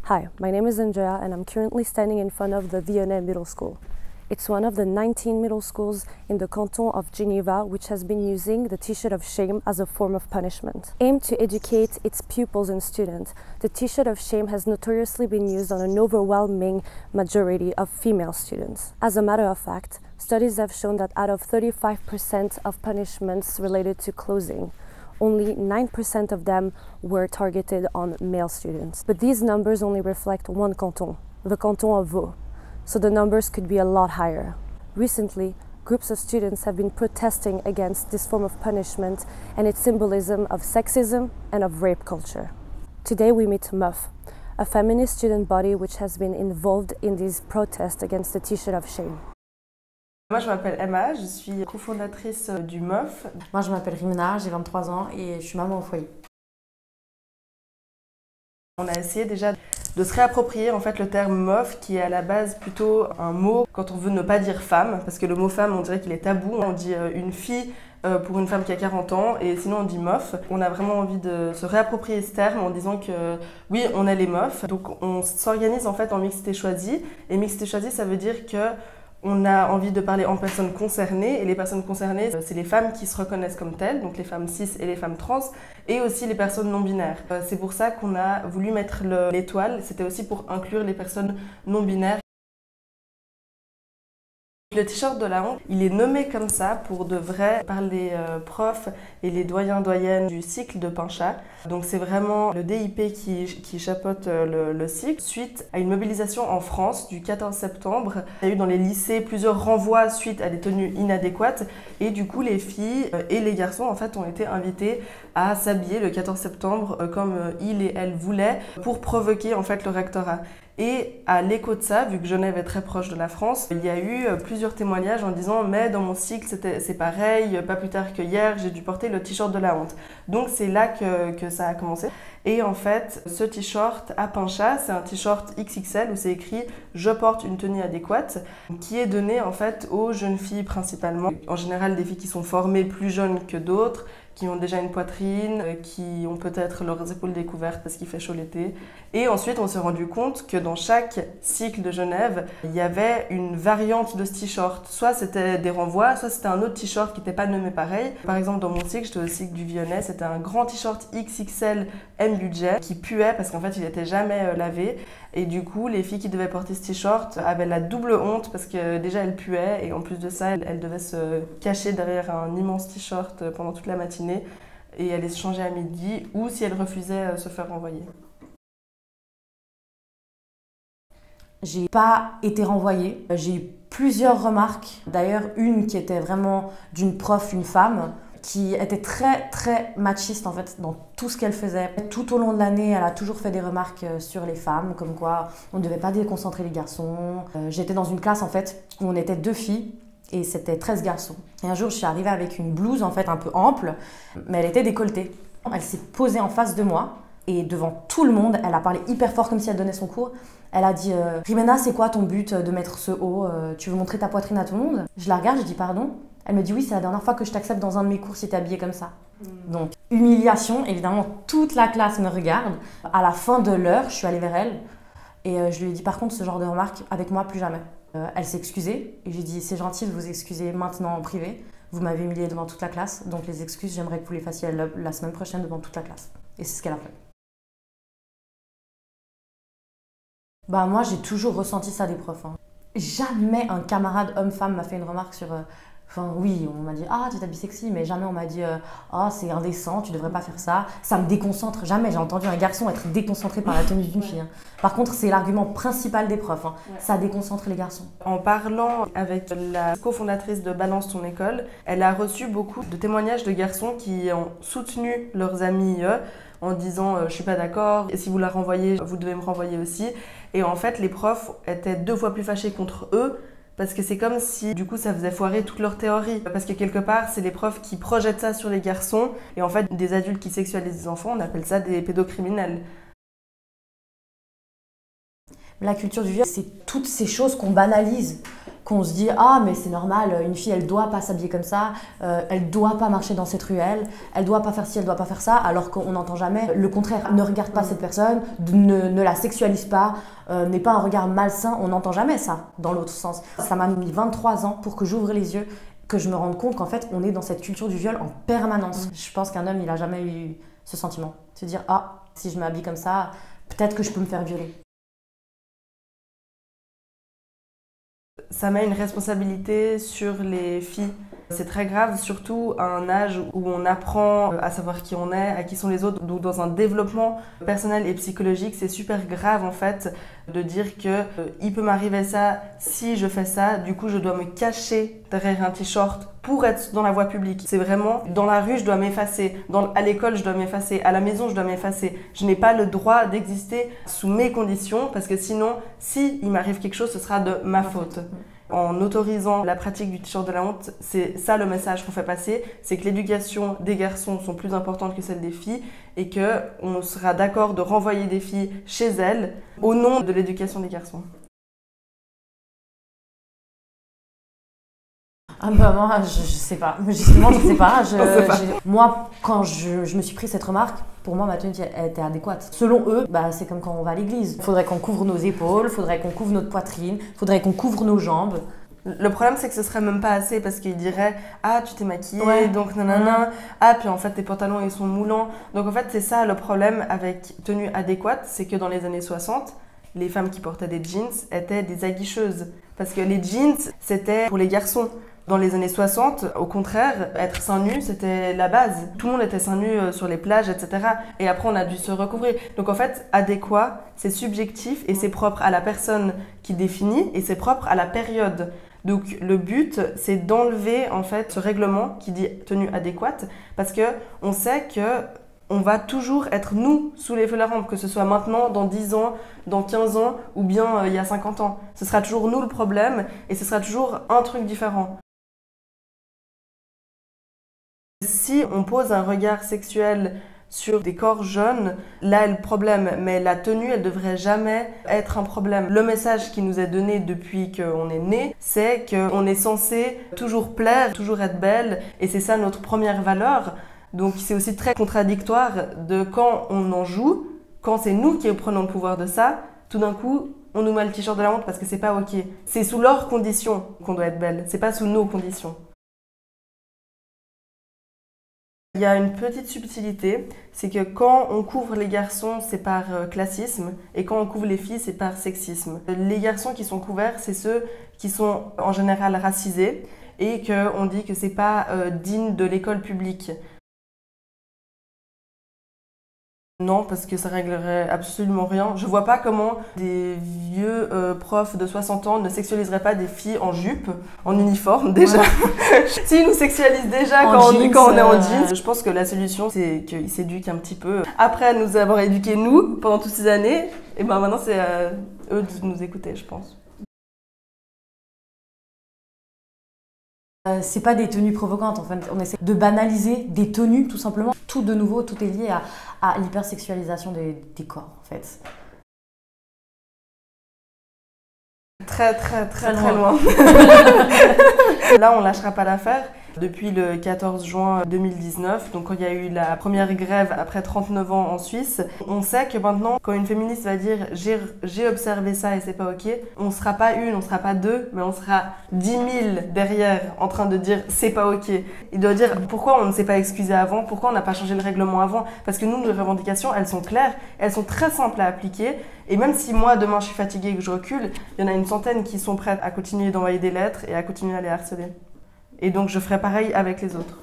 Hi, my name is Andrea and I'm currently standing in front of the Vionnet Middle School. It's one of the 19 middle schools in the canton of Geneva which has been using the T-shirt of shame as a form of punishment. Aimed to educate its pupils and students, the T-shirt of shame has notoriously been used on an overwhelming majority of female students. As a matter of fact, studies have shown that out of 35% of punishments related to clothing, only 9% of them were targeted on male students. But these numbers only reflect one canton, the canton of Vaud, so the numbers could be a lot higher. Recently, groups of students have been protesting against this form of punishment and its symbolism of sexism and of rape culture. Today we meet MUF, a feminist student body which has been involved in these protests against the T-shirt of shame. Moi je m'appelle Emma, je suis cofondatrice du MUF. Moi je m'appelle Rimena, j'ai 23 ans et je suis maman au foyer. On a essayé déjà de se réapproprier en fait le terme meuf qui est à la base plutôt un mot quand on veut ne pas dire femme, parce que le mot femme on dirait qu'il est tabou, on dit une fille pour une femme qui a 40 ans et sinon on dit meuf. On a vraiment envie de se réapproprier ce terme en disant que oui on est les meufs, donc on s'organise en fait en mixité choisie et mixité choisie ça veut dire que on a envie de parler en personnes concernées, et les personnes concernées, c'est les femmes qui se reconnaissent comme telles, donc les femmes cis et les femmes trans, et aussi les personnes non-binaires. C'est pour ça qu'on a voulu mettre l'étoile, c'était aussi pour inclure les personnes non-binaires. Le t-shirt de la honte, il est nommé comme ça pour de vrai par les profs et les doyens-doyennes du cycle de Pinchat. Donc c'est vraiment le DIP qui chapeaute le cycle. Suite à une mobilisation en France du 14 septembre, il y a eu dans les lycées plusieurs renvois suite à des tenues inadéquates et du coup les filles et les garçons en fait ont été invités à s'habiller le 14 septembre comme ils et elles voulaient pour provoquer en fait le rectorat. Et à l'écho de ça, vu que Genève est très proche de la France, il y a eu plusieurs témoignages en disant « mais dans mon cycle c'est pareil, pas plus tard que hier, j'ai dû porter le t-shirt de la honte ». Donc c'est là que ça a commencé. Et en fait, ce t-shirt à Pinchat, c'est un t-shirt XXL où c'est écrit « je porte une tenue adéquate » qui est donné en fait aux jeunes filles principalement. En général des filles qui sont formées plus jeunes que d'autres, qui ont déjà une poitrine, qui ont peut-être leurs épaules découvertes parce qu'il fait chaud l'été. Et ensuite, on s'est rendu compte que dans chaque cycle de Genève, il y avait une variante de ce t-shirt. Soit c'était des renvois, soit c'était un autre t-shirt qui n'était pas nommé pareil. Par exemple, dans mon cycle, j'étais au cycle du Vionnet, c'était un grand t-shirt XXL M budget qui puait parce qu'en fait, il n'était jamais lavé. Et du coup, les filles qui devaient porter ce t-shirt avaient la double honte parce que déjà elles puaient et en plus de ça, elles devaient se cacher derrière un immense t-shirt pendant toute la matinée et aller se changer à midi ou si elles refusaient se faire renvoyer. J'ai pas été renvoyée, j'ai eu plusieurs remarques, d'ailleurs une qui était vraiment d'une prof, une femme, qui était très machiste en fait dans tout ce qu'elle faisait. Tout au long de l'année, elle a toujours fait des remarques sur les femmes, comme quoi on ne devait pas déconcentrer les garçons. J'étais dans une classe en fait où on était 2 filles et c'était 13 garçons. Et un jour, je suis arrivée avec une blouse en fait un peu ample, mais elle était décolletée. Elle s'est posée en face de moi et devant tout le monde, elle a parlé hyper fort comme si elle donnait son cours. Elle a dit « Rimena, c'est quoi ton but de mettre ce haut? Tu veux montrer ta poitrine à tout le monde ?» Je la regarde, je dis « Pardon ?» Elle me dit « Oui, c'est la dernière fois que je t'accepte dans un de mes cours si t'es habillée comme ça. » Donc, humiliation, évidemment, toute la classe me regarde. À la fin de l'heure, je suis allée vers elle et je lui ai dit « Par contre, ce genre de remarque, avec moi, plus jamais. » Elle s'est excusée et j'ai dit « C'est gentil de vous excuser maintenant en privé. Vous m'avez humiliée devant toute la classe, donc les excuses, j'aimerais que vous les fassiez la semaine prochaine devant toute la classe. » Et c'est ce qu'elle a fait. Bah moi, j'ai toujours ressenti ça des profs. Jamais un camarade homme-femme m'a fait une remarque sur... Enfin oui, on m'a dit « Ah, tu t'habilles sexy », mais jamais on m'a dit « Ah, c'est indécent, tu devrais pas faire ça ». Ça me déconcentre. Jamais j'ai entendu un garçon être déconcentré par la tenue d'une fille. Par contre, c'est l'argument principal des profs. Ça déconcentre les garçons. En parlant avec la cofondatrice de Balance ton école, elle a reçu beaucoup de témoignages de garçons qui ont soutenu leurs amis en disant « Je suis pas d'accord, et si vous la renvoyez, vous devez me renvoyer aussi ». Et en fait, les profs étaient 2 fois plus fâchés contre eux parce que c'est comme si, du coup, ça faisait foirer toute leur théorie. Parce que quelque part, c'est les profs qui projettent ça sur les garçons. Et en fait, des adultes qui sexualisent des enfants, on appelle ça des pédocriminels. La culture du viol, c'est toutes ces choses qu'on banalise. qu'on se dit « Ah, mais c'est normal, une fille, elle doit pas s'habiller comme ça, elle doit pas marcher dans cette ruelle, elle doit pas faire ci, elle doit pas faire ça », alors qu'on n'entend jamais le contraire. Ne regarde pas cette personne, ne la sexualise pas, n'aie pas un regard malsain, on n'entend jamais ça dans l'autre sens. Ça m'a mis 23 ans pour que j'ouvre les yeux, que je me rende compte qu'en fait, on est dans cette culture du viol en permanence. Je pense qu'un homme, il a jamais eu ce sentiment. Se dire « Ah, si je m'habille comme ça, peut-être que je peux me faire violer ». Ça met une responsabilité sur les filles. C'est très grave, surtout à un âge où on apprend à savoir qui on est, à qui sont les autres. Donc dans un développement personnel et psychologique, c'est super grave en fait de dire que il peut m'arriver ça si je fais ça, du coup je dois me cacher derrière un t-shirt pour être dans la voie publique. C'est vraiment, dans la rue je dois m'effacer, à l'école je dois m'effacer, à la maison je dois m'effacer. Je n'ai pas le droit d'exister sous mes conditions parce que sinon, si il m'arrive quelque chose, ce sera de ma faute. En autorisant la pratique du t-shirt de la honte, c'est ça le message qu'on fait passer, c'est que l'éducation des garçons sont plus importantes que celle des filles et qu'on sera d'accord de renvoyer des filles chez elles au nom de l'éducation des garçons. Ah bah moi, je sais pas. Justement, je sais pas. Moi, quand je me suis pris cette remarque, pour moi, ma tenue elle était adéquate. Selon eux, bah, c'est comme quand on va à l'église. Il faudrait qu'on couvre nos épaules, il faudrait qu'on couvre notre poitrine, il faudrait qu'on couvre nos jambes. Le problème, c'est que ce serait même pas assez parce qu'ils diraient « Ah, tu t'es maquillée, ouais. donc nanana. Ah, puis en fait, tes pantalons, ils sont moulants. » Donc en fait, c'est ça le problème avec tenue adéquate, c'est que dans les années 60, les femmes qui portaient des jeans étaient des aguicheuses. Parce que les jeans, c'était pour les garçons. Dans les années 60, au contraire, être seins nus, c'était la base. Tout le monde était seins nus sur les plages, etc. Et après, on a dû se recouvrir. Donc en fait, adéquat, c'est subjectif et c'est propre à la personne qui définit et c'est propre à la période. Donc le but, c'est d'enlever en fait ce règlement qui dit tenue adéquate parce que on sait que on va toujours être nous sous les feux de la rampe, que ce soit maintenant, dans 10 ans, dans 15 ans ou bien il y a 50 ans. Ce sera toujours nous le problème et ce sera toujours un truc différent. Si on pose un regard sexuel sur des corps jeunes, là est le problème, mais la tenue, elle devrait jamais être un problème. Le message qui nous est donné depuis qu'on est né, c'est qu'on est censé toujours plaire, toujours être belle, et c'est ça notre première valeur. Donc c'est aussi très contradictoire de quand on en joue, quand c'est nous qui prenons le pouvoir de ça, tout d'un coup, on nous met le t-shirt de la honte parce que c'est pas ok. C'est sous leurs conditions qu'on doit être belle, c'est pas sous nos conditions. Il y a une petite subtilité, c'est que quand on couvre les garçons, c'est par classisme, et quand on couvre les filles, c'est par sexisme. Les garçons qui sont couverts, c'est ceux qui sont en général racisés, et qu'on dit que c'est pas digne de l'école publique. Non, parce que ça réglerait absolument rien. Je vois pas comment des vieux profs de 60 ans ne sexualiseraient pas des filles en jupe, en uniforme déjà. Ouais. S'ils nous sexualisent déjà quand on est en jeans. Je pense que la solution, c'est qu'ils s'éduquent un petit peu. Après nous avoir éduqués nous, pendant toutes ces années, et ben maintenant c'est à eux de nous écouter, je pense. C'est pas des tenues provocantes en fait, on essaie de banaliser des tenues tout simplement. Tout de nouveau, tout est lié à l'hypersexualisation des corps en fait. Très loin. Là, on lâchera pas l'affaire. Depuis le 14 juin 2019, donc quand il y a eu la première grève après 39 ans en Suisse, on sait que maintenant, quand une féministe va dire « j'ai observé ça et c'est pas ok », on sera pas une, on sera pas deux, mais on sera 10 000 derrière en train de dire « c'est pas ok ». Il doit dire « pourquoi on ne s'est pas excusé avant ? Pourquoi on n'a pas changé le règlement avant ?» Parce que nous, nos revendications, elles sont claires, elles sont très simples à appliquer. Et même si moi, demain, je suis fatiguée et que je recule, il y en a une centaine qui sont prêtes à continuer d'envoyer des lettres et à continuer à les harceler. Et donc je ferai pareil avec les autres.